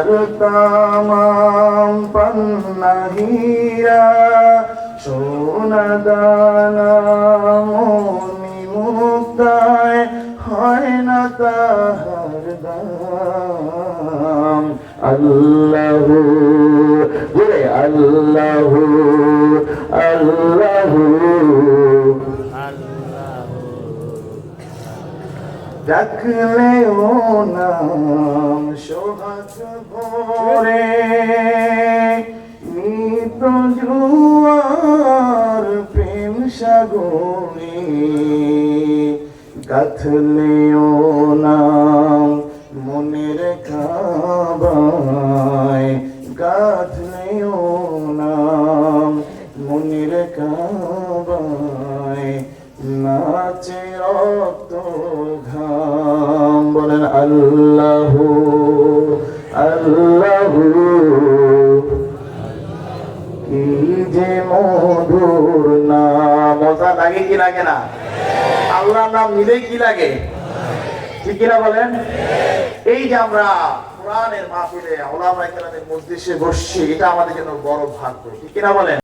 আর তামাম পান্না হীরা সোনা দানা মনি মুক্তায় হয় না তাহার দাম। আল্লাহু বলে আল্লাহু আল্লাহু ডাকলেও নাম সোহাগ ভরে নিত জুয়ার প্রেম সাগরে গাথলেও নাম মনের কাবায় গাথলেও নাম মনের কাবায় নাচে রক্ত ঘাম। বলেন আল্লাহু আল্লাহু কি যে মধুর নাম। মজা লাগে কি লাগে না? আল্লাহর নাম নিলেই কি লাগে? ঠিক কিনা বলেন? এই যে আমরা কোরআনের মাহফিলে উলামায়ে কেরামের মজলিসে বসছি, এটা আমাদের জন্য বড় ভাগ্য। ঠিক কিনা বলেন?